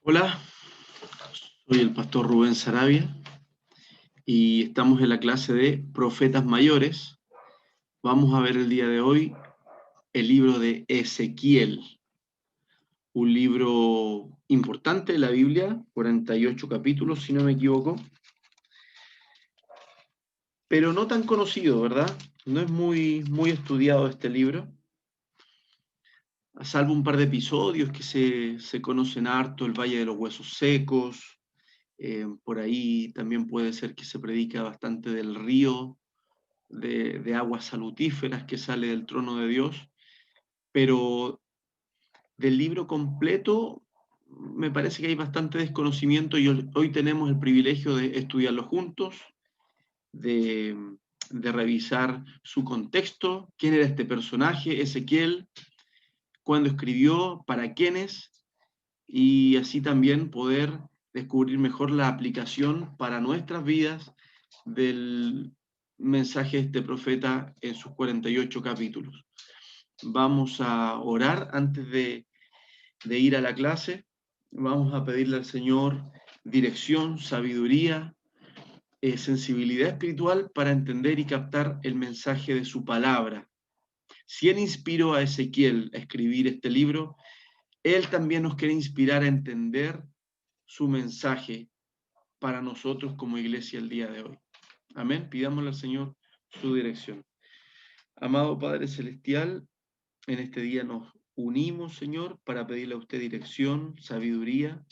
Hola, soy el pastor Rubén Sarabia y estamos en la clase de Profetas Mayores. Vamos a ver el día de hoy el libro de Ezequiel, un libro importante de la Biblia, 48 capítulos, si no me equivoco, pero no tan conocido, ¿verdad? No es muy estudiado este libro, salvo un par de episodios que se conocen harto, el Valle de los Huesos Secos. Por ahí también puede ser que se predica bastante del río de aguas salutíferas que sale del trono de Dios, pero del libro completo me parece que hay bastante desconocimiento y hoy tenemos el privilegio de estudiarlo juntos, de, de revisar su contexto, quién era este personaje, Ezequiel, cuándo escribió, para quiénes, y así también poder descubrir mejor la aplicación para nuestras vidas del mensaje de este profeta en sus 48 capítulos. Vamos a orar antes de ir a la clase. Vamos a pedirle al Señor dirección, sabiduría, sensibilidad espiritual para entender y captar el mensaje de su palabra. Si Él inspiró a Ezequiel a escribir este libro, Él también nos quiere inspirar a entender su mensaje para nosotros como iglesia el día de hoy. Amén. Pidámosle al Señor su dirección. Amado Padre Celestial, en este día nos unimos, Señor, para pedirle a usted dirección, sabiduría,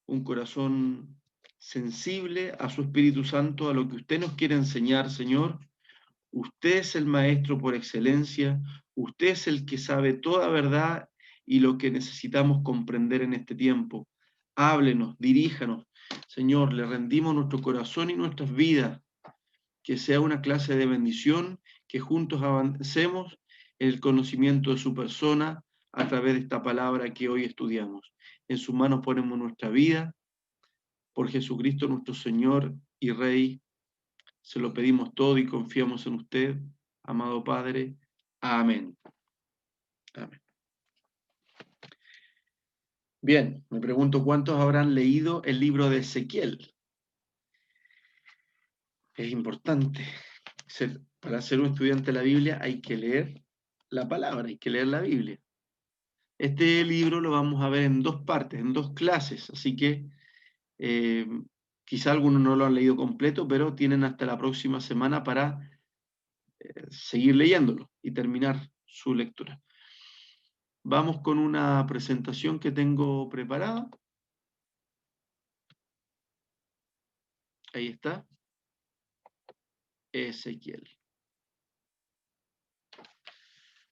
un corazón sensible a su Espíritu Santo, a lo que usted nos quiere enseñar, Señor. Usted es el Maestro por excelencia, usted es el que sabe toda verdad y lo que necesitamos comprender en este tiempo. Háblenos, diríjanos. Señor, le rendimos nuestro corazón y nuestras vidas, que sea una clase de bendición, que juntos avancemos en el conocimiento de su persona a través de esta palabra que hoy estudiamos. En sus manos ponemos nuestra vida, por Jesucristo nuestro Señor y Rey. Se lo pedimos todo y confiamos en usted, amado Padre. Amén. Amén. Bien, me pregunto cuántos habrán leído el libro de Ezequiel. Es importante. Para ser un estudiante de la Biblia hay que leer la palabra, hay que leer la Biblia. Este libro lo vamos a ver en dos partes, en dos clases, así que eh, quizá algunos no lo han leído completo, pero tienen hasta la próxima semana para seguir leyéndolo y terminar su lectura. Vamos con una presentación que tengo preparada. Ahí está. Ezequiel.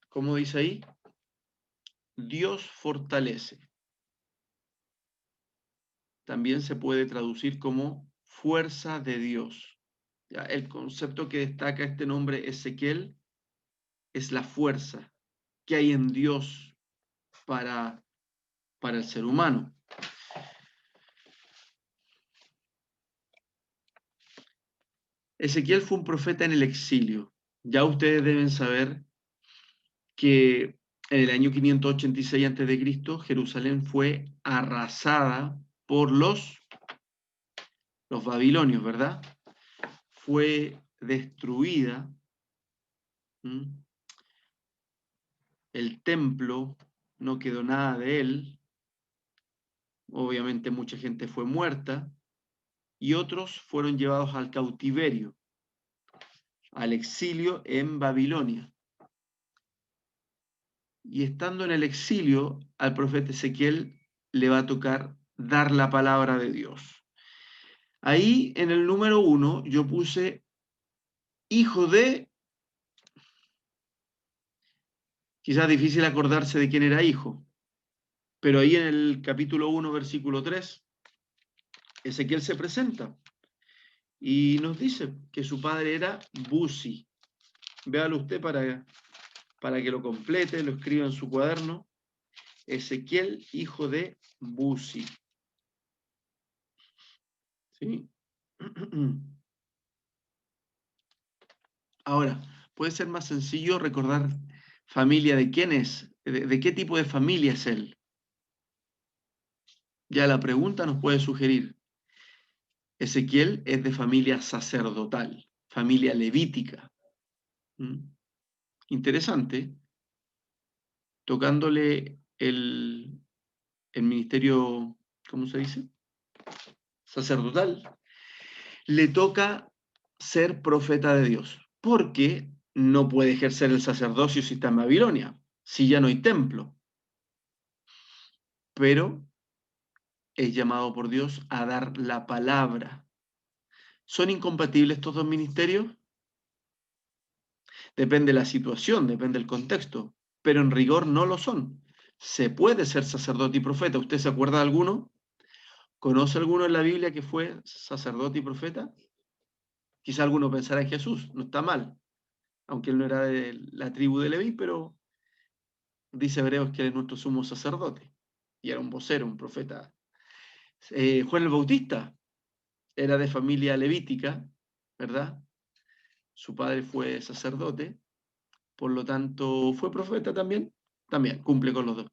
¿Cómo dice ahí? Dios fortalece. También se puede traducir como fuerza de Dios. ¿Ya? El concepto que destaca este nombre Ezequiel es la fuerza que hay en Dios para el ser humano. Ezequiel fue un profeta en el exilio. Ya ustedes deben saber que en el año 586 a.C., Jerusalén fue arrasada por los babilonios, ¿verdad? Fue destruida. ¿Mm? El templo, no quedó nada de él. Obviamente mucha gente fue muerta y otros fueron llevados al cautiverio, al exilio en Babilonia. Y estando en el exilio, al profeta Ezequiel le va a tocar dar la palabra de Dios. Ahí en el número 1 yo puse hijo de, quizás difícil acordarse de quién era hijo, pero ahí en el capítulo 1, versículo 3, Ezequiel se presenta y nos dice que su padre era Buzi. Véalo usted para que lo complete, lo escriba en su cuaderno. Ezequiel, hijo de Buzi. ¿Sí? Ahora, puede ser más sencillo recordar familia de quién es, de qué tipo de familia es él. Ya la pregunta nos puede sugerir, Ezequiel es de familia sacerdotal, familia levítica. ¿Mm? Interesante, tocándole el ministerio, ¿cómo se dice? Sacerdotal, le toca ser profeta de Dios, porque no puede ejercer el sacerdocio si está en Babilonia, si ya no hay templo, pero es llamado por Dios a dar la palabra. ¿Son incompatibles estos dos ministerios? Depende de la situación, depende del contexto, pero en rigor no lo son. Se puede ser sacerdote y profeta. ¿Usted se acuerda de alguno? ¿Conoce alguno en la Biblia que fue sacerdote y profeta? Quizá alguno pensará en Jesús, no está mal, aunque él no era de la tribu de Leví, pero dice Hebreos que él es nuestro sumo sacerdote y era un vocero, un profeta. Juan el Bautista era de familia levítica, ¿verdad? Su padre fue sacerdote, por lo tanto, ¿fue profeta también? También, cumple con los dos.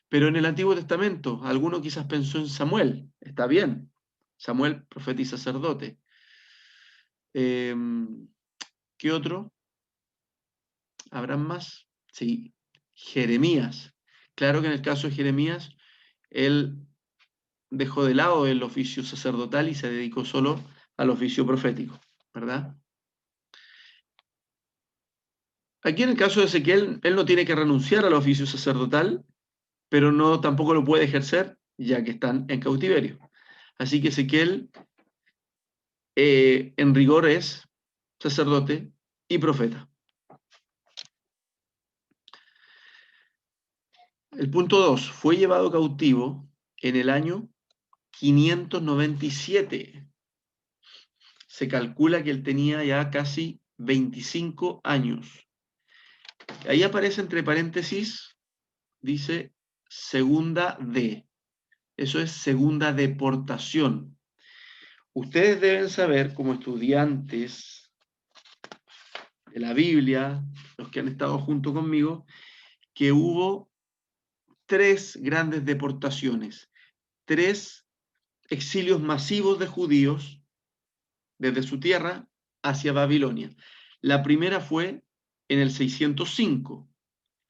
Pero en el Antiguo Testamento, alguno quizás pensó en Samuel, está bien, Samuel, profeta y sacerdote. ¿Qué otro? ¿Habrán más? Sí, Jeremías. Claro que en el caso de Jeremías, él dejó de lado el oficio sacerdotal y se dedicó solo al oficio profético, ¿verdad? Aquí en el caso de Ezequiel, él no tiene que renunciar al oficio sacerdotal, pero no tampoco lo puede ejercer ya que están en cautiverio. Así que Ezequiel, en rigor, es sacerdote y profeta. El punto 2, fue llevado cautivo en el año 597. Se calcula que él tenía ya casi 25 años. Ahí aparece entre paréntesis, dice segunda D. Eso es segunda deportación. Ustedes deben saber, como estudiantes de la Biblia, los que han estado junto conmigo, que hubo 3 grandes deportaciones, 3 exilios masivos de judíos desde su tierra hacia Babilonia. La primera fue en el 605.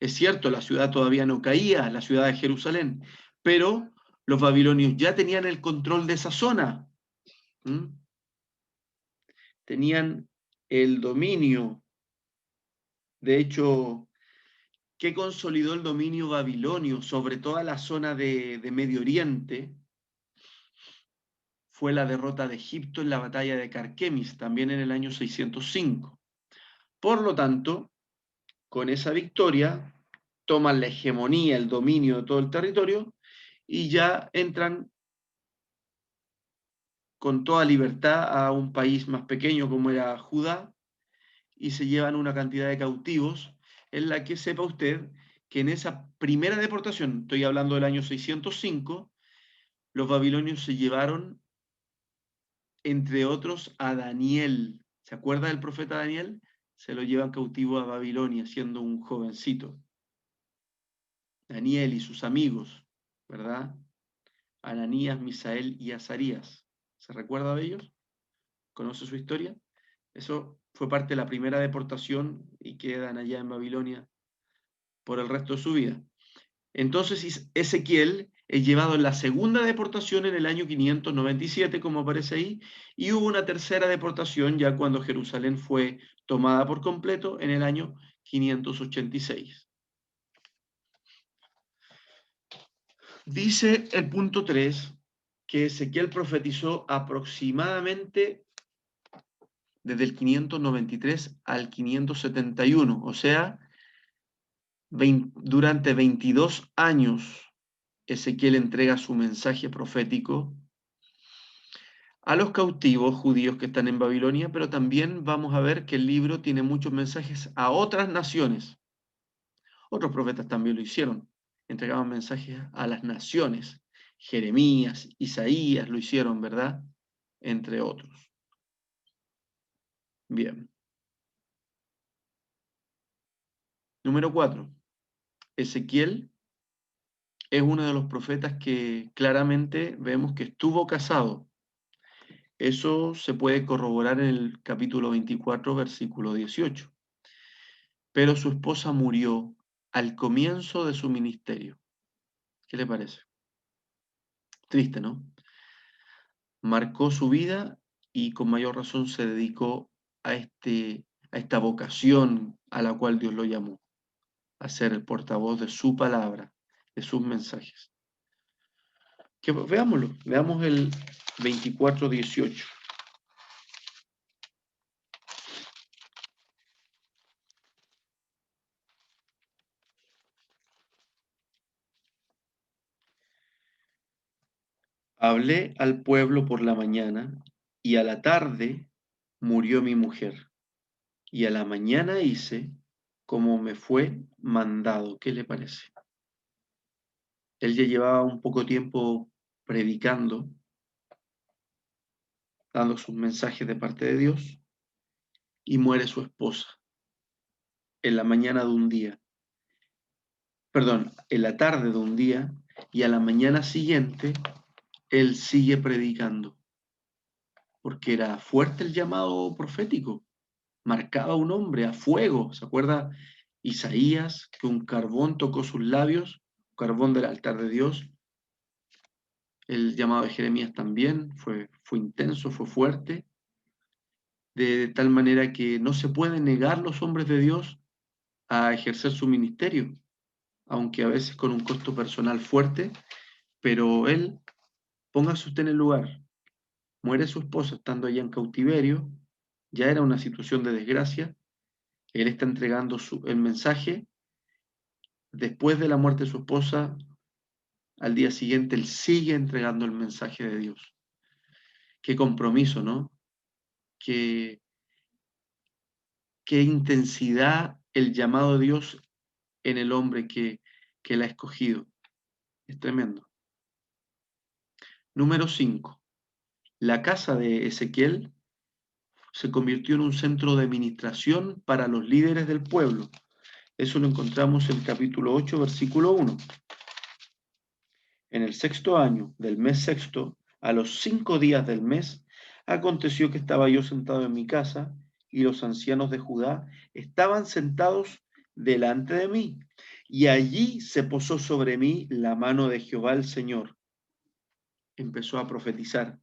Es cierto, la ciudad todavía no caía, la ciudad de Jerusalén, pero los babilonios ya tenían el control de esa zona. ¿Mm? Tenían el dominio. De hecho, ¿qué consolidó el dominio babilonio sobre toda la zona de Medio Oriente? Fue la derrota de Egipto en la batalla de Carquemis, también en el año 605. Por lo tanto, con esa victoria, toman la hegemonía, el dominio de todo el territorio y ya entran con toda libertad a un país más pequeño como era Judá y se llevan una cantidad de cautivos en la que sepa usted que en esa primera deportación, estoy hablando del año 605, los babilonios se llevaron, entre otros, a Daniel. ¿Se acuerda del profeta Daniel? Se lo llevan cautivo a Babilonia, siendo un jovencito. Daniel y sus amigos, ¿verdad? Ananías, Misael y Azarías. ¿Se recuerda de ellos? ¿Conoce su historia? Eso fue parte de la primera deportación y quedan allá en Babilonia por el resto de su vida. Entonces Ezequiel es llevado en la segunda deportación en el año 597, como aparece ahí, y hubo una tercera deportación ya cuando Jerusalén fue tomada por completo en el año 586. Dice el punto 3 que Ezequiel profetizó aproximadamente desde el 593 al 571, o sea, durante 22 años Ezequiel entrega su mensaje profético a los cautivos judíos que están en Babilonia, pero también vamos a ver que el libro tiene muchos mensajes a otras naciones. Otros profetas también lo hicieron, entregaban mensajes a las naciones. Jeremías, Isaías lo hicieron, ¿verdad? Entre otros. Bien. Número 4. Ezequiel es uno de los profetas que claramente vemos que estuvo casado. Eso se puede corroborar en el capítulo 24, versículo 18. Pero su esposa murió al comienzo de su ministerio. ¿Qué le parece? Triste, ¿no? Marcó su vida y con mayor razón se dedicó a esta vocación a la cual Dios lo llamó, a ser el portavoz de su palabra, de sus mensajes. Veámoslo, veamos el 24:18. Hablé al pueblo por la mañana y a la tarde murió mi mujer y a la mañana hice como me fue mandado. ¿Qué le parece? Él ya llevaba un poco tiempo predicando, dando sus mensajes de parte de Dios, y muere su esposa en la mañana de un día, perdón, en la tarde de un día, y a la mañana siguiente él sigue predicando, porque era fuerte el llamado profético, marcaba a un hombre a fuego. ¿Se acuerda Isaías, que un carbón tocó sus labios, carbón del altar de Dios? El llamado de Jeremías también fue intenso, fue fuerte, de tal manera que no se pueden negar los hombres de Dios a ejercer su ministerio, aunque a veces con un costo personal fuerte, pero él, póngase usted en el lugar, muere su esposa estando allá en cautiverio, ya era una situación de desgracia, él está entregando el mensaje, después de la muerte de su esposa, al día siguiente él sigue entregando el mensaje de Dios. Qué compromiso, ¿no? Qué, qué intensidad el llamado de Dios en el hombre que él ha escogido. Es tremendo. Número 5. La casa de Ezequiel se convirtió en un centro de administración para los líderes del pueblo. Eso lo encontramos en el capítulo 8, versículo 1. En el sexto año del mes sexto, a los 5 días del mes, aconteció que estaba yo sentado en mi casa y los ancianos de Judá estaban sentados delante de mí. Y allí se posó sobre mí la mano de Jehová el Señor. Empezó a profetizar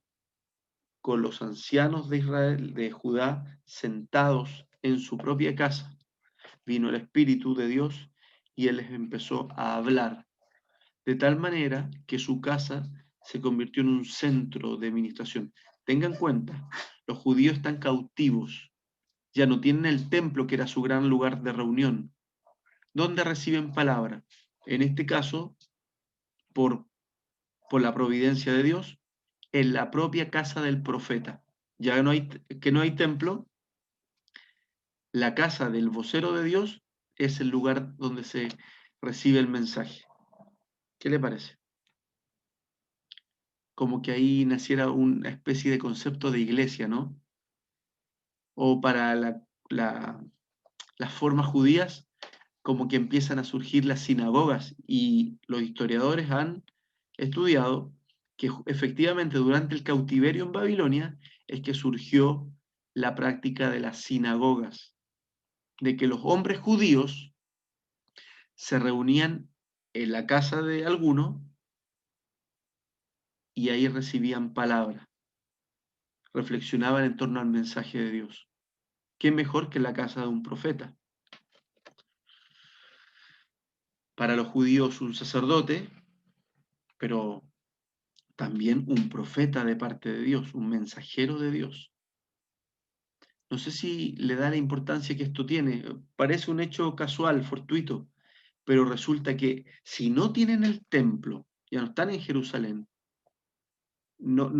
con los ancianos de Israel, de Judá, sentados en su propia casa. Vino el Espíritu de Dios y él les empezó a hablar, de tal manera que su casa se convirtió en un centro de administración. Tengan en cuenta, los judíos están cautivos, ya no tienen el templo que era su gran lugar de reunión. ¿Dónde reciben palabra? En este caso, por, por la providencia de Dios, en la propia casa del profeta. Ya que no hay templo, la casa del vocero de Dios es el lugar donde se recibe el mensaje. ¿Qué le parece? Como que ahí naciera una especie de concepto de iglesia, ¿no? O para las formas judías, como que empiezan a surgir las sinagogas y los historiadores han estudiado que efectivamente durante el cautiverio en Babilonia es que surgió la práctica de las sinagogas, de que los hombres judíos se reunían en la casa de alguno y ahí recibían palabra, reflexionaban en torno al mensaje de Dios. ¿Qué mejor que la casa de un profeta? Para los judíos un sacerdote, pero también un profeta de parte de Dios, un mensajero de Dios. No sé si le da la importancia que esto tiene. Parece un hecho casual, fortuito, pero resulta que si no tienen el templo, ya no están en Jerusalén, no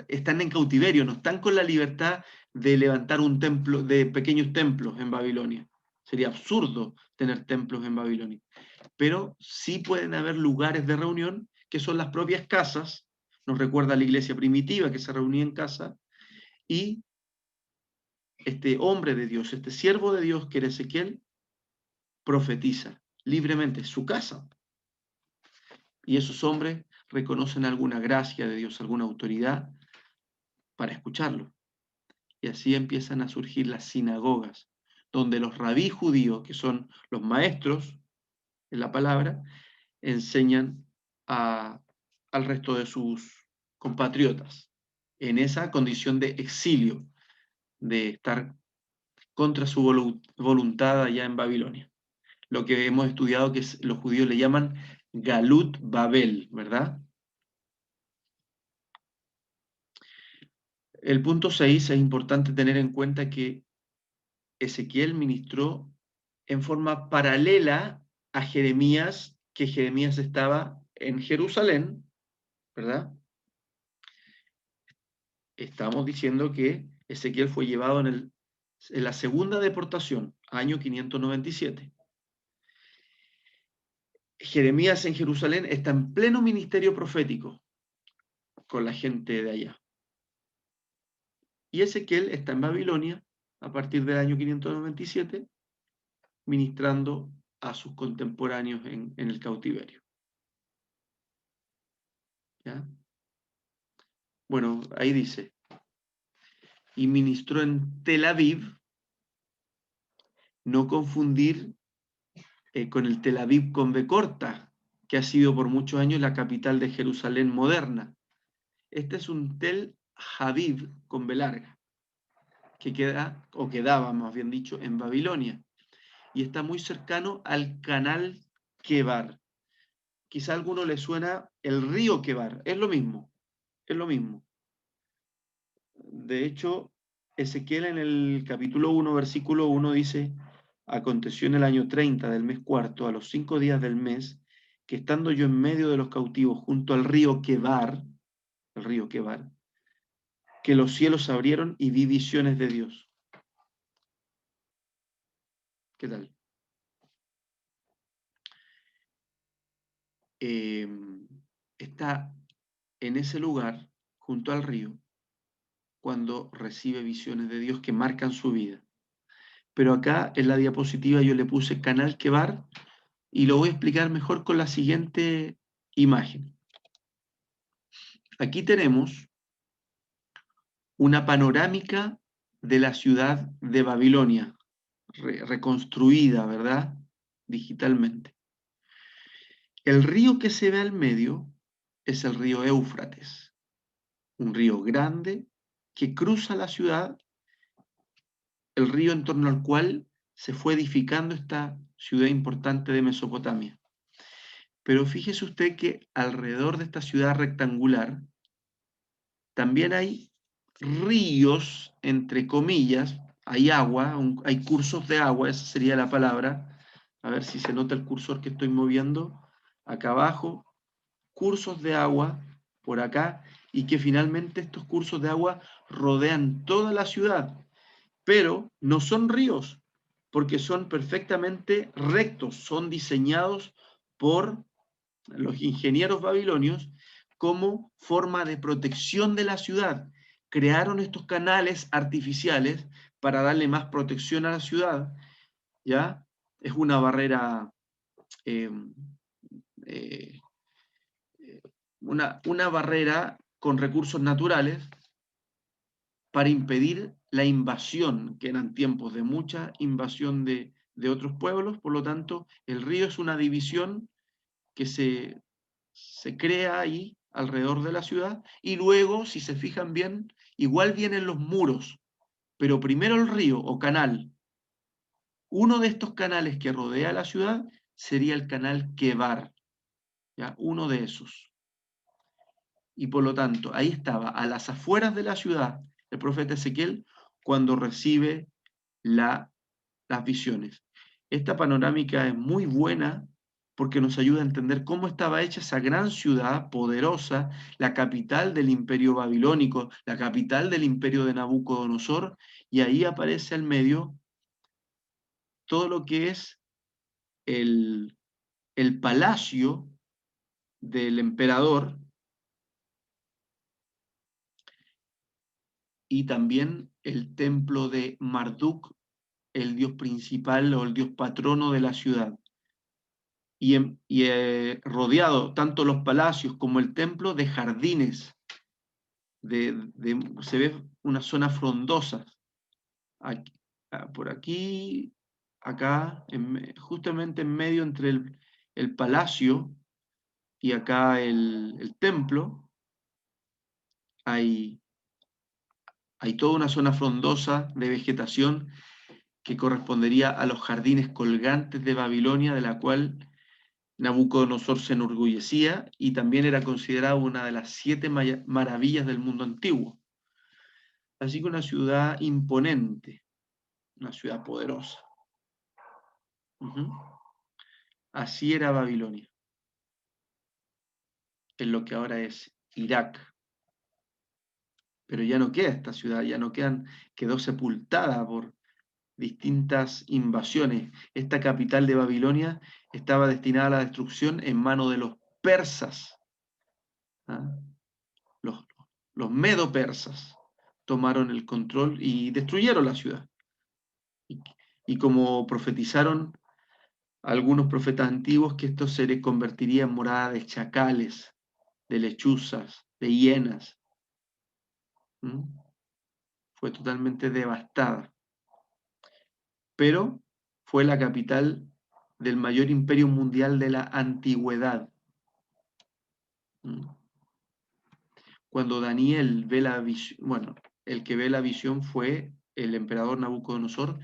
están en cautiverio, no están con la libertad de levantar un templo, de pequeños templos en Babilonia. Sería absurdo tener templos en Babilonia. Pero sí pueden haber lugares de reunión que son las propias casas, nos recuerda a la iglesia primitiva que se reunía en casa, y este hombre de Dios, este siervo de Dios que era Ezequiel, profetiza libremente, su casa. Y esos hombres reconocen alguna gracia de Dios, alguna autoridad para escucharlo. Y así empiezan a surgir las sinagogas, donde los rabí judíos, que son los maestros en la palabra, enseñan al resto de sus compatriotas en esa condición de exilio, de estar contra su voluntad allá en Babilonia. Lo que hemos estudiado que los judíos le llaman Galut Babel, ¿verdad? El punto 6 es importante tener en cuenta que Ezequiel ministró en forma paralela a Jeremías, que Jeremías estaba en Jerusalén, ¿verdad? Estamos diciendo que Ezequiel fue llevado en la segunda deportación, año 597. Jeremías en Jerusalén está en pleno ministerio profético con la gente de allá. Y Ezequiel está en Babilonia a partir del año 597, ministrando a sus contemporáneos en el cautiverio. ¿Ya? Bueno, ahí dice, y ministró en Tel Aviv, no confundir con el Tel Aviv con B corta, que ha sido por muchos años la capital de Jerusalén moderna. Este es un Tel Aviv con B larga, que queda, o quedaba más bien dicho, en Babilonia, y está muy cercano al canal Quebar. Quizá a alguno le suena el río Quebar, es lo mismo, es lo mismo. De hecho, Ezequiel en el capítulo 1, versículo 1 dice, aconteció en el año 30 del mes cuarto, a los 5 días del mes, que estando yo en medio de los cautivos junto al río Quebar, el río Quebar, que los cielos se abrieron y vi visiones de Dios. ¿Qué tal? Está en ese lugar, junto al río, cuando recibe visiones de Dios que marcan su vida. Pero acá en la diapositiva yo le puse Canal Quebar y lo voy a explicar mejor con la siguiente imagen. Aquí tenemos una panorámica de la ciudad de Babilonia, reconstruida, ¿verdad? Digitalmente. El río que se ve al medio es el río Éufrates, un río grande que cruza la ciudad, el río en torno al cual se fue edificando esta ciudad importante de Mesopotamia. Pero fíjese usted que alrededor de esta ciudad rectangular también hay ríos, entre comillas, hay agua, hay cursos de agua, esa sería la palabra. A ver si se nota el cursor que estoy moviendo. Acá abajo, cursos de agua por acá, y que finalmente estos cursos de agua rodean toda la ciudad, pero no son ríos, porque son perfectamente rectos, son diseñados por los ingenieros babilonios como forma de protección de la ciudad. Crearon estos canales artificiales para darle más protección a la ciudad, ¿ya? Es una barrera, eh, eh, una barrera con recursos naturales para impedir la invasión, que eran tiempos de mucha invasión de otros pueblos. Por lo tanto, el río es una división que se crea ahí alrededor de la ciudad, y luego, si se fijan bien, igual vienen los muros, pero primero el río o canal. Uno de estos canales que rodea la ciudad sería el canal Quebar, ¿ya? Uno de esos. Y por lo tanto, ahí estaba, a las afueras de la ciudad, el profeta Ezequiel, cuando recibe las visiones. Esta panorámica es muy buena porque nos ayuda a entender cómo estaba hecha esa gran ciudad poderosa, la capital del imperio babilónico, la capital del imperio de Nabucodonosor, y ahí aparece al medio todo lo que es el palacio del emperador y también el templo de Marduk, el dios principal o el dios patrono de la ciudad. rodeado tanto los palacios como el templo de jardines, se ve una zona frondosa. Aquí, por aquí, acá, justamente en medio entre el palacio y acá el templo, hay toda una zona frondosa de vegetación que correspondería a los jardines colgantes de Babilonia, de la cual Nabucodonosor se enorgullecía y también era considerada una de las 7 maravillas del mundo antiguo. Así que una ciudad imponente, una ciudad poderosa. Así era Babilonia, en lo que ahora es Irak. Pero ya no queda esta ciudad, quedó sepultada por distintas invasiones. Esta capital de Babilonia estaba destinada a la destrucción en manos de los persas. ¿Ah? Los medo-persas tomaron el control y destruyeron la ciudad. Y como profetizaron algunos profetas antiguos, que esto se les convertiría en morada de chacales, de lechuzas, de hienas. Fue totalmente devastada. Pero fue la capital del mayor imperio mundial de la antigüedad. Cuando Daniel ve la visión, el que ve la visión fue el emperador Nabucodonosor,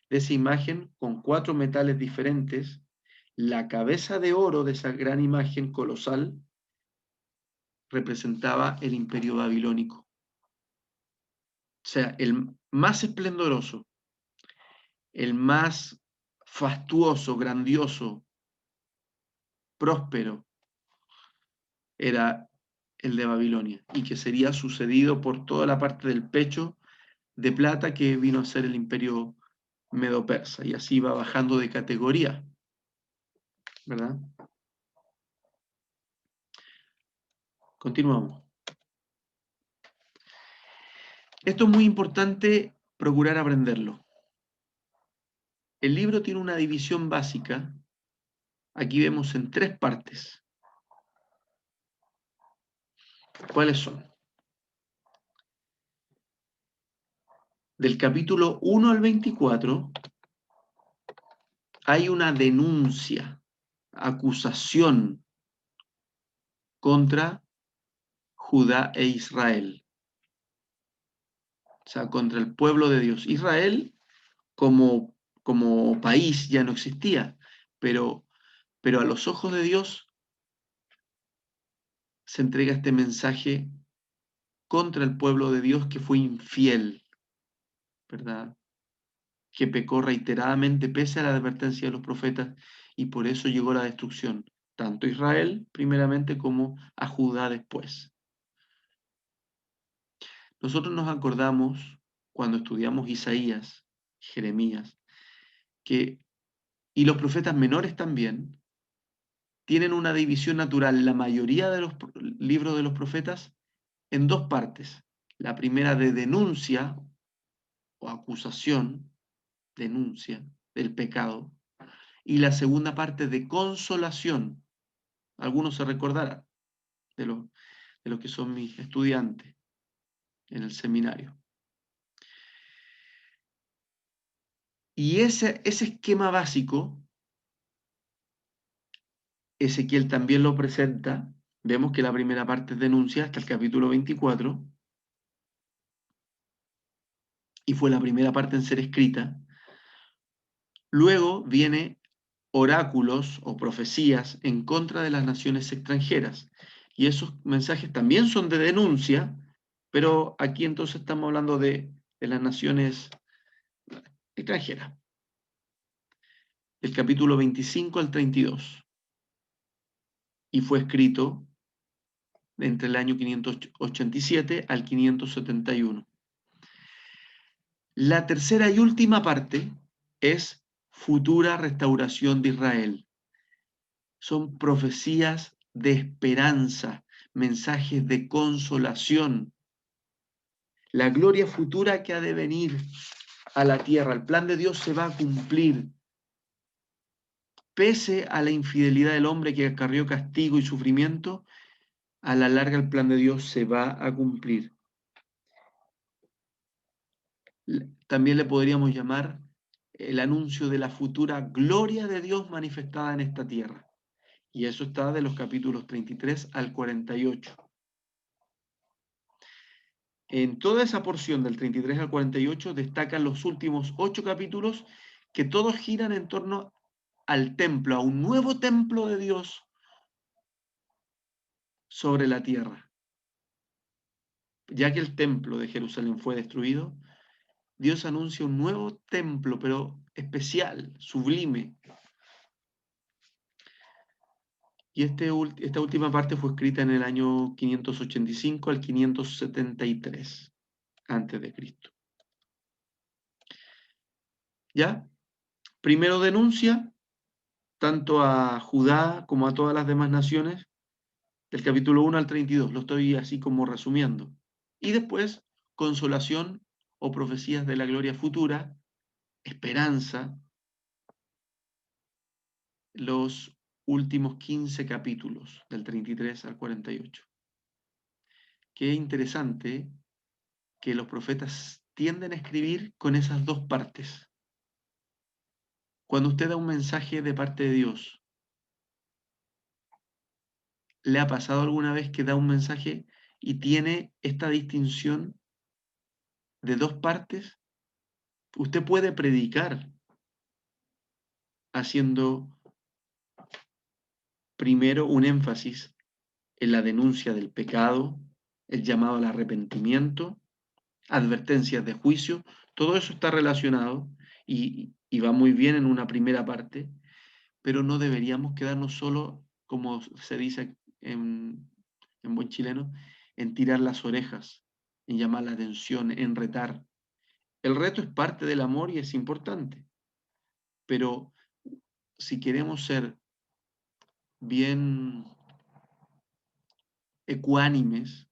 de esa imagen con 4 metales diferentes, la cabeza de oro de esa gran imagen colosal representaba el imperio babilónico. O sea, el más esplendoroso, el más fastuoso, grandioso, próspero, era el de Babilonia, y que sería sucedido por toda la parte del pecho de plata que vino a ser el imperio medo-persa, y así va bajando de categoría, ¿verdad? Continuamos. Esto es muy importante procurar aprenderlo. El libro tiene una división básica, aquí vemos en 3 partes. ¿Cuáles son? Del capítulo 1 al 24 hay una denuncia, acusación contra Judá e Israel. O sea, contra el pueblo de Dios. Israel como país ya no existía, pero a los ojos de Dios se entrega este mensaje contra el pueblo de Dios que fue infiel, ¿verdad? Que pecó reiteradamente pese a la advertencia de los profetas, y por eso llegó la destrucción, tanto a Israel primeramente como a Judá después. Nosotros nos acordamos cuando estudiamos Isaías, Jeremías, y los profetas menores también, tienen una división natural, la mayoría de los libros de los profetas, en 2 partes. La primera de denuncia o acusación, denuncia del pecado, y la segunda parte de consolación. Algunos se recordarán de los que son mis estudiantes en el seminario. Y ese esquema básico, Ezequiel también lo presenta. Vemos que la primera parte es denuncia hasta el capítulo 24, y fue la primera parte en ser escrita. Luego viene oráculos o profecías en contra de las naciones extranjeras. Y esos mensajes también son de denuncia, pero aquí entonces estamos hablando de las naciones extranjeras. El capítulo 25 al 32. Y fue escrito entre el año 587 al 571. La tercera y última parte es futura restauración de Israel. Son profecías de esperanza, mensajes de consolación. La gloria futura que ha de venir a la tierra, el plan de Dios se va a cumplir. pese a la infidelidad del hombre que acarreó castigo y sufrimiento, a la larga el plan de Dios se va a cumplir. También le podríamos llamar el anuncio de la futura gloria de Dios manifestada en esta tierra. Y eso está de los capítulos 33 al 48. En toda esa porción del 33 al 48 destacan los últimos 8 capítulos que todos giran en torno al templo, a un nuevo templo de Dios sobre la tierra. Ya que el templo de Jerusalén fue destruido, Dios anuncia un nuevo templo, pero especial, sublime. Y esta última parte fue escrita en el año 585 al 573 antes de Cristo. ¿Ya? Primero denuncia tanto a Judá como a todas las demás naciones, del capítulo 1 al 32, lo estoy así como resumiendo. Y después, consolación o profecías de la gloria futura, esperanza, los últimos 15 capítulos, del 33 al 48. Qué interesante que los profetas tienden a escribir con esas dos partes. Cuando usted da un mensaje de parte de Dios, ¿le ha pasado alguna vez que da un mensaje y tiene esta distinción de dos partes? Usted puede predicar haciendo primero un énfasis en la denuncia del pecado, el llamado al arrepentimiento, advertencias de juicio, todo eso está relacionado y va muy bien en una primera parte, pero no deberíamos quedarnos solo, como se dice en buen chileno, en tirar las orejas, en llamar la atención, en retar. El reto es parte del amor y es importante, pero si queremos ser bien ecuánimes,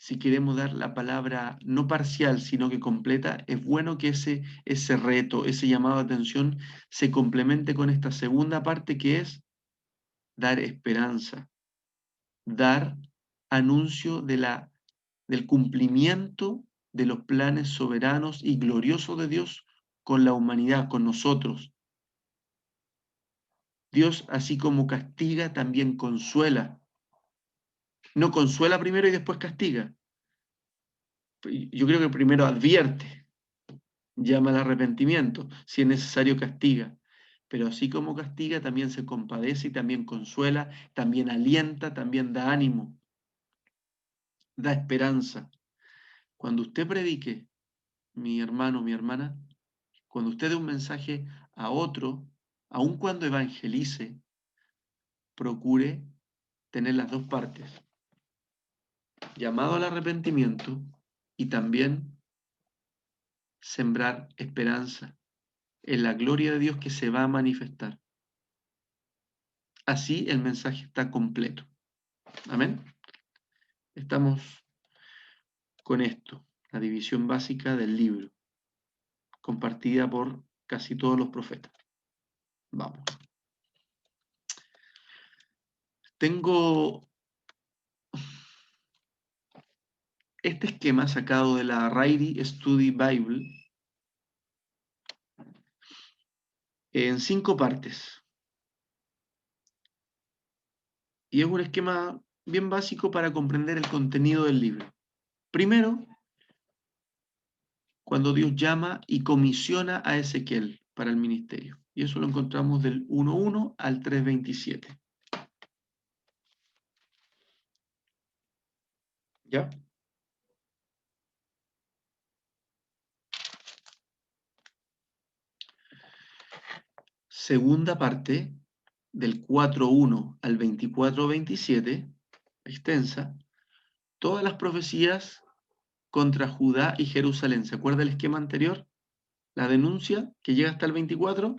si queremos dar la palabra no parcial, sino que completa, es bueno que ese reto, ese llamado de atención, se complemente con esta segunda parte que es dar esperanza, dar anuncio del cumplimiento de los planes soberanos y gloriosos de Dios con la humanidad, con nosotros. Dios, así como castiga, también consuela. No consuela primero y después castiga. Yo creo que primero advierte, llama al arrepentimiento, si es necesario castiga. Pero así como castiga, también se compadece y también consuela, también alienta, también da ánimo, da esperanza. Cuando usted predique, mi hermano, mi hermana, cuando usted dé un mensaje a otro, aun cuando evangelice, procure tener las dos partes, llamado al arrepentimiento y también sembrar esperanza en la gloria de Dios que se va a manifestar. Así el mensaje está completo. Amén. Estamos con esto, la división básica del libro, compartida por casi todos los profetas. Vamos. Tengo este esquema sacado de la Ryrie Study Bible en 5 partes. Y es un esquema bien básico para comprender el contenido del libro. Primero, cuando Dios llama y comisiona a Ezequiel para el ministerio. Y eso lo encontramos del 1.1 al 3.27. ¿Ya? Segunda parte, del 4.1 al 24.27, extensa, todas las profecías contra Judá y Jerusalén. ¿Se acuerda el esquema anterior? La denuncia que llega hasta el 24.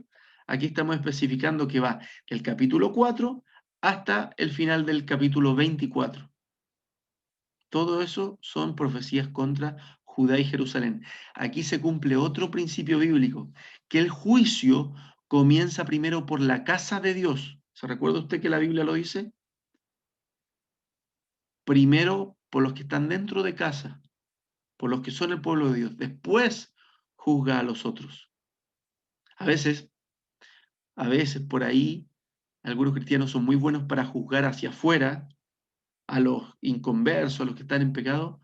Aquí estamos especificando que va del capítulo 4 hasta el final del capítulo 24. Todo eso son profecías contra Judá y Jerusalén. Aquí se cumple otro principio bíblico, que el juicio comienza primero por la casa de Dios. ¿Se recuerda usted que la Biblia lo dice? Primero por los que están dentro de casa, por los que son el pueblo de Dios. Después juzga a los otros. A veces, a veces por ahí, algunos cristianos son muy buenos para juzgar hacia afuera a los inconversos, a los que están en pecado,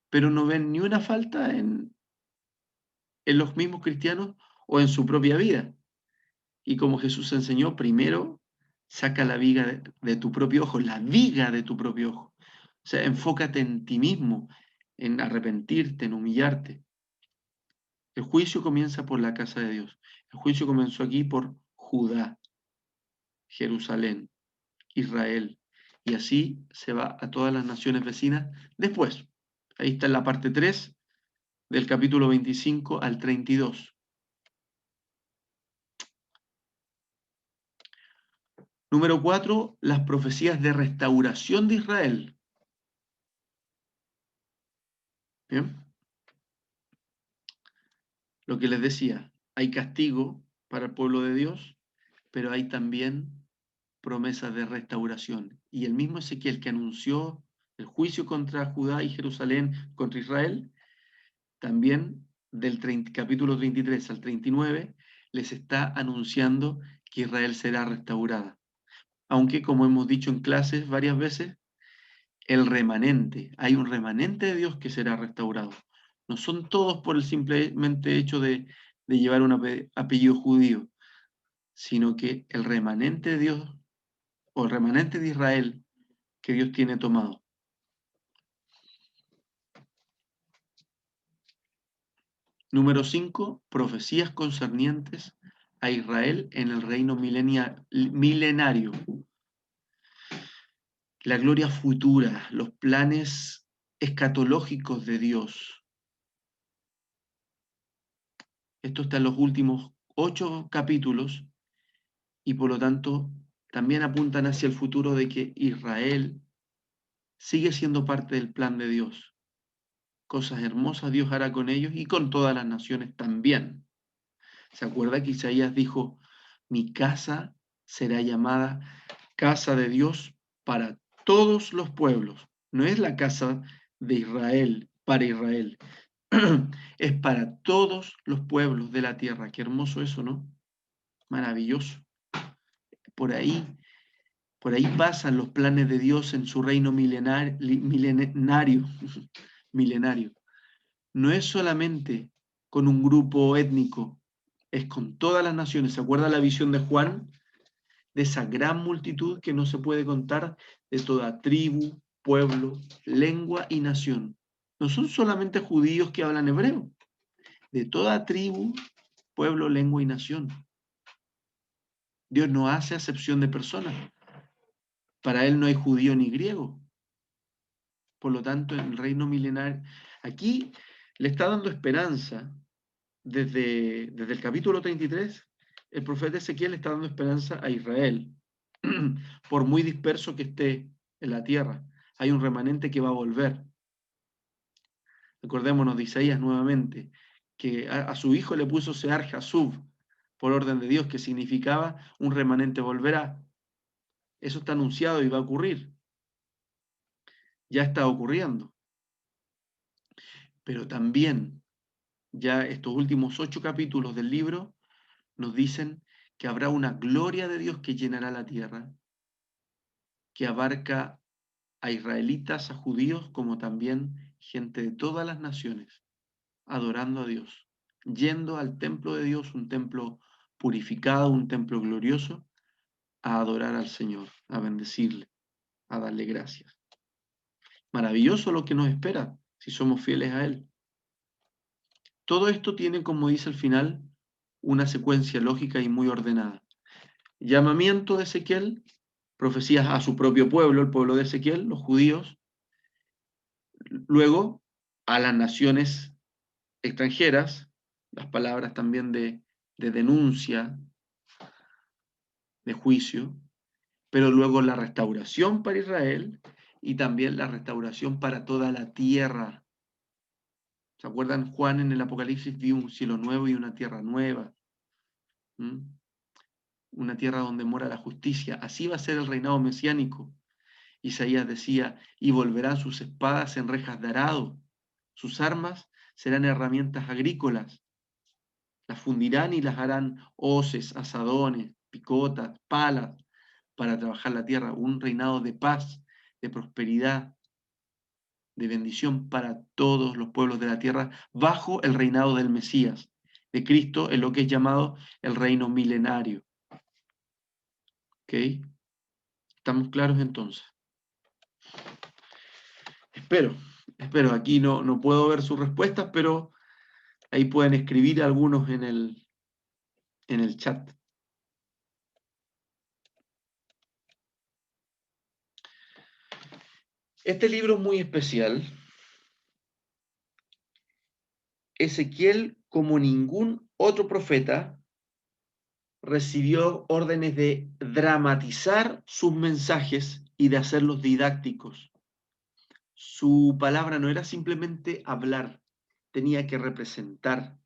pero no ven ni una falta en los mismos cristianos o en su propia vida. Y como Jesús enseñó, primero saca la viga de tu propio ojo, la viga de tu propio ojo. O sea, enfócate en ti mismo, en arrepentirte, en humillarte. El juicio comienza por la casa de Dios. El juicio comenzó aquí por Judá, Jerusalén, Israel. Y así se va a todas las naciones vecinas después. Ahí está en la parte 3 del capítulo 25 al 32. Número 4, las profecías de restauración de Israel. Bien, lo que les decía, hay castigo para el pueblo de Dios, pero hay también promesas de restauración. Y el mismo Ezequiel que anunció el juicio contra Judá y Jerusalén, contra Israel, también del capítulo 33 al 39, les está anunciando que Israel será restaurada. Aunque, como hemos dicho en clases varias veces, el remanente, hay un remanente de Dios que será restaurado. No son todos por el simplemente hecho de llevar un apellido judío, sino que el remanente de Dios o el remanente de Israel que Dios tiene tomado. Número 5, profecías concernientes a Israel en el reino milenario. La gloria futura, los planes escatológicos de Dios. Esto está en los últimos 8 capítulos y por lo tanto también apuntan hacia el futuro de que Israel sigue siendo parte del plan de Dios. Cosas hermosas Dios hará con ellos y con todas las naciones también. ¿Se acuerda que Isaías dijo, mi casa será llamada casa de Dios para todos los pueblos? No es la casa de Israel para Israel, es para todos los pueblos de la tierra. Qué hermoso eso, ¿no? Maravilloso. Por ahí, por ahí pasan los planes de Dios en su reino milenario, milenario. No es solamente con un grupo étnico, es con todas las naciones. ¿Se acuerda la visión de Juan? De esa gran multitud que no se puede contar, de toda tribu, pueblo, lengua y nación. No son solamente judíos que hablan hebreo, de toda tribu, pueblo, lengua y nación. Dios no hace acepción de personas. Para Él no hay judío ni griego. Por lo tanto, en el reino milenario, aquí le está dando esperanza desde el capítulo 33, el profeta Ezequiel está dando esperanza a Israel, por muy disperso que esté en la tierra. Hay un remanente que va a volver. Acordémonos de Isaías nuevamente, que a su hijo le puso Sear Jasub, por orden de Dios, que significaba un remanente volverá. Eso está anunciado y va a ocurrir. Ya está ocurriendo. Pero también, ya estos últimos 8 capítulos del libro nos dicen que habrá una gloria de Dios que llenará la tierra, que abarca a israelitas, a judíos, como también gente de todas las naciones, adorando a Dios, yendo al templo de Dios, un templo purificado, un templo glorioso, a adorar al Señor, a bendecirle, a darle gracias. Maravilloso lo que nos espera si somos fieles a Él. Todo esto tiene, como dice al final, una secuencia lógica y muy ordenada. Llamamiento de Ezequiel, profecías a su propio pueblo, el pueblo de Ezequiel, los judíos, luego a las naciones extranjeras, las palabras también de denuncia, de juicio, pero luego la restauración para Israel y también la restauración para toda la tierra. ¿Se acuerdan? Juan en el Apocalipsis vio un cielo nuevo y una tierra nueva. ¿Mm? una tierra donde mora la justicia. Así va a ser el reinado mesiánico. Isaías decía, y volverán sus espadas en rejas de arado, sus armas serán herramientas agrícolas, las fundirán y las harán hoces, asadones, picotas, palas, para trabajar la tierra. Un reinado de paz, de prosperidad, de bendición para todos los pueblos de la tierra, bajo el reinado del Mesías, de Cristo, en lo que es llamado el reino milenario. ¿Ok? ¿Estamos claros entonces? Espero. Aquí no puedo ver sus respuestas, pero ahí pueden escribir algunos en el chat. Este libro es muy especial. Ezequiel, como ningún otro profeta, recibió órdenes de dramatizar sus mensajes y de hacerlos didácticos. Su palabra no era simplemente hablar, tenía que representar,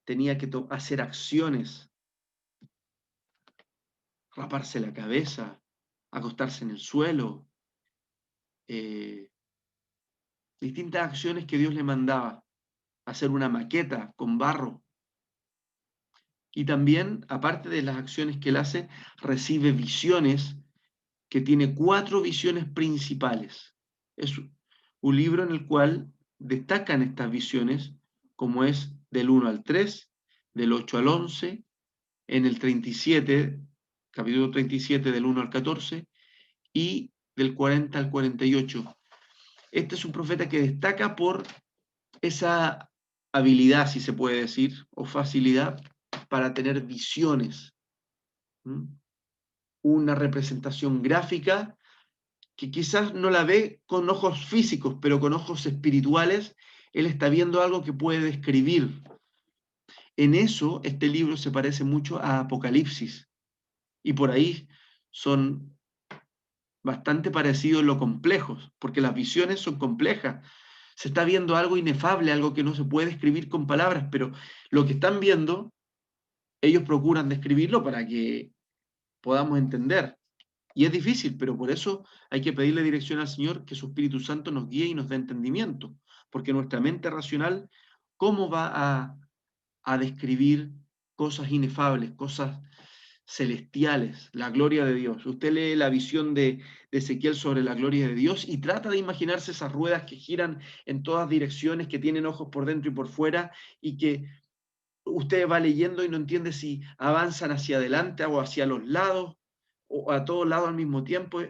tenía que hacer acciones, raparse la cabeza, acostarse en el suelo, distintas acciones que Dios le mandaba, hacer una maqueta con barro. Y también, aparte de las acciones que él hace, recibe visiones, que tiene 4 visiones principales. Es un libro en el cual destacan estas visiones, como es del 1 al 3, del 8 al 11, en el 37, capítulo 37, del 1 al 14, y del 40 al 48. Este es un profeta que destaca por esa habilidad, si se puede decir, o facilidad para tener visiones. Una representación gráfica que quizás no la ve con ojos físicos, pero con ojos espirituales, él está viendo algo que puede describir. En eso, este libro se parece mucho a Apocalipsis, y por ahí son bastante parecidos en lo complejos, porque las visiones son complejas. Se está viendo algo inefable, algo que no se puede escribir con palabras, pero lo que están viendo, ellos procuran describirlo para que podamos entender. Y es difícil, pero por eso hay que pedirle dirección al Señor, que su Espíritu Santo nos guíe y nos dé entendimiento, porque nuestra mente racional, ¿cómo va a describir cosas inefables, cosas celestiales, la gloria de Dios? Usted lee la visión de Ezequiel sobre la gloria de Dios y trata de imaginarse esas ruedas que giran en todas direcciones, que tienen ojos por dentro y por fuera, y que usted va leyendo y no entiende si avanzan hacia adelante o hacia los lados, o a todos lados al mismo tiempo.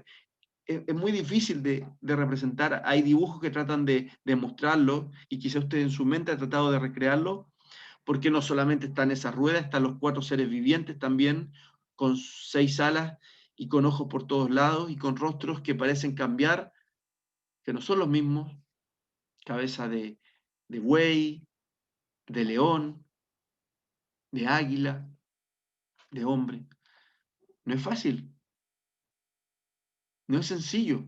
Es muy difícil de representar. Hay dibujos que tratan de mostrarlo, y quizá usted en su mente ha tratado de recrearlo, porque no solamente están esas ruedas, están los 4 seres vivientes también, con 6 alas y con ojos por todos lados y con rostros que parecen cambiar, que no son los mismos, cabeza de buey, de león, de águila, de hombre. No es fácil, no es sencillo.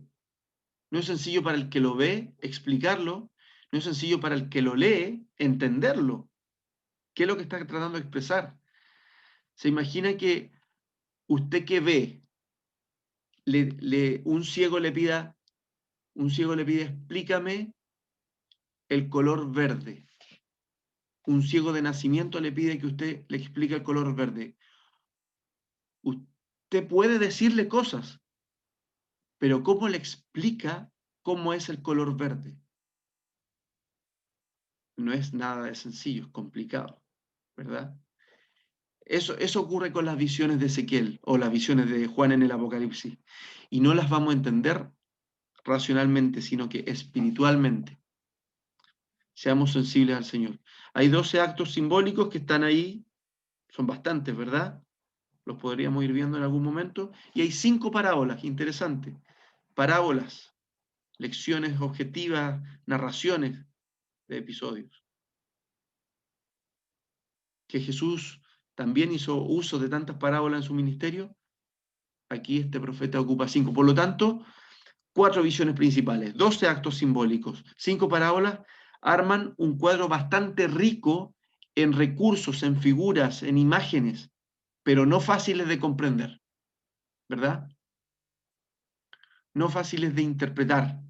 No es sencillo para el que lo ve explicarlo, no es sencillo para el que lo lee entenderlo. ¿Qué es lo que está tratando de expresar? Se imagina que usted que ve, un ciego le pide, explícame el color verde. Un ciego de nacimiento le pide que usted le explique el color verde. Usted puede decirle cosas, pero ¿cómo le explica cómo es el color verde? No es nada de sencillo, es complicado, ¿verdad? Eso ocurre con las visiones de Ezequiel o las visiones de Juan en el Apocalipsis. Y no las vamos a entender racionalmente, sino que espiritualmente. Seamos sensibles al Señor. Hay 12 actos simbólicos que están ahí, son bastantes, ¿verdad? Los podríamos ir viendo en algún momento. Y hay 5 parábolas, interesante. Parábolas, lecciones objetivas, narraciones de episodios. Que Jesús también hizo uso de tantas parábolas en su ministerio. Aquí este profeta ocupa 5. Por lo tanto, 4 visiones principales, 12 actos simbólicos, 5 parábolas, arman un cuadro bastante rico en recursos, en figuras, en imágenes, pero no fáciles de comprender, ¿verdad? No fáciles de interpretar,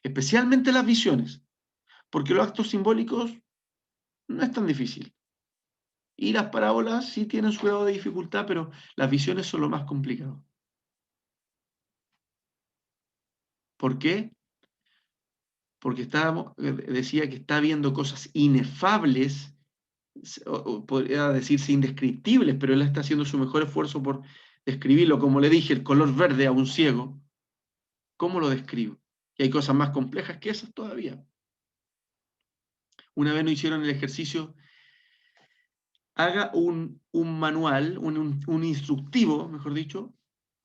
especialmente las visiones, porque los actos simbólicos no es tan difícil. Y las parábolas sí tienen su grado de dificultad, pero las visiones son lo más complicado. ¿Por qué? Porque decía que está viendo cosas inefables, o podría decirse indescriptibles, pero él está haciendo su mejor esfuerzo por describirlo. Como le dije, el color verde a un ciego, ¿cómo lo describo? Y hay cosas más complejas que esas todavía. Una vez nos hicieron el ejercicio, haga un manual, un instructivo, mejor dicho,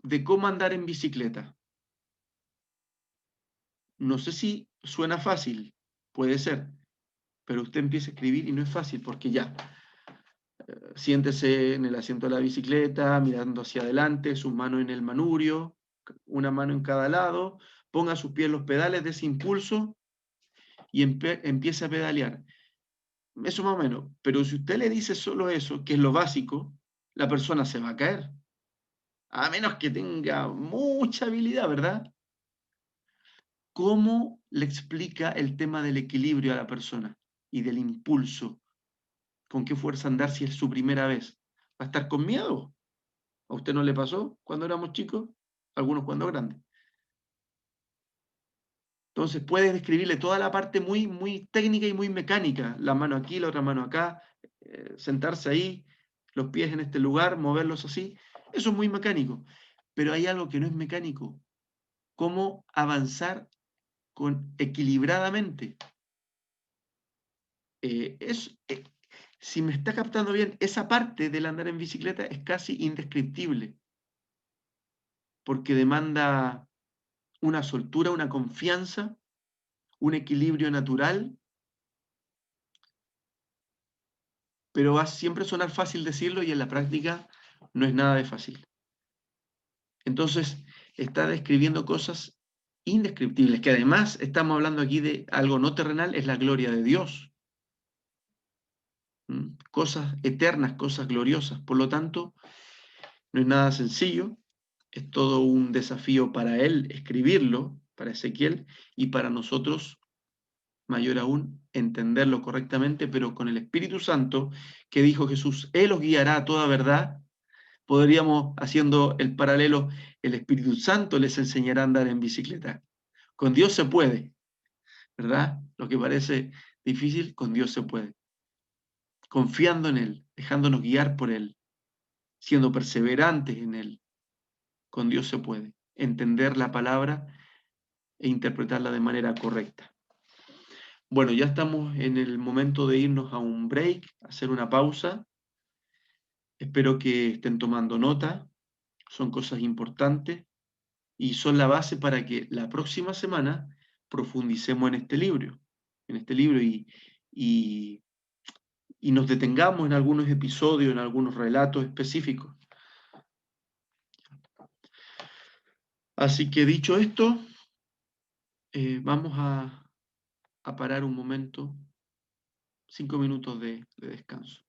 de cómo andar en bicicleta. No sé si suena fácil, puede ser, pero usted empieza a escribir y no es fácil porque ya, siéntese en el asiento de la bicicleta, mirando hacia adelante, sus manos en el manubrio, una mano en cada lado, ponga sus pies en los pedales de ese impulso y empiece a pedalear. Eso más o menos, pero si usted le dice solo eso, que es lo básico, la persona se va a caer, a menos que tenga mucha habilidad, ¿verdad? ¿Cómo le explica el tema del equilibrio a la persona y del impulso? ¿Con qué fuerza andar si es su primera vez? ¿Va a estar con miedo? ¿A usted no le pasó cuando éramos chicos? Algunos cuando grandes. Entonces puedes describirle toda la parte muy, muy técnica y muy mecánica. La mano aquí, la otra mano acá, sentarse ahí, los pies en este lugar, moverlos así. Eso es muy mecánico. Pero hay algo que no es mecánico. ¿Cómo avanzar equilibradamente? Eh, es, eh, si me está captando bien, esa parte del andar en bicicleta es casi indescriptible, porque demanda una soltura, una confianza, un equilibrio natural, pero va a siempre sonar fácil decirlo y en la práctica no es nada de fácil. Entonces, está describiendo cosas indescriptibles, que además estamos hablando aquí de algo no terrenal, es la gloria de Dios. Cosas eternas, cosas gloriosas. Por lo tanto, no es nada sencillo, es todo un desafío para él escribirlo, para Ezequiel, y para nosotros, mayor aún, entenderlo correctamente, pero con el Espíritu Santo, que dijo Jesús, Él os guiará a toda verdad. Podríamos, haciendo el paralelo, el Espíritu Santo les enseñará a andar en bicicleta. Con Dios se puede, ¿verdad? Lo que parece difícil, con Dios se puede. Confiando en Él, dejándonos guiar por Él, siendo perseverantes en Él, con Dios se puede. Entender la palabra e interpretarla de manera correcta. Bueno, ya estamos en el momento de irnos a un break, hacer una pausa. Espero que estén tomando nota, son cosas importantes y son la base para que la próxima semana profundicemos en este libro y, y nos detengamos en algunos episodios, en algunos relatos específicos. Así que dicho esto, vamos a parar un momento, 5 minutos de descanso.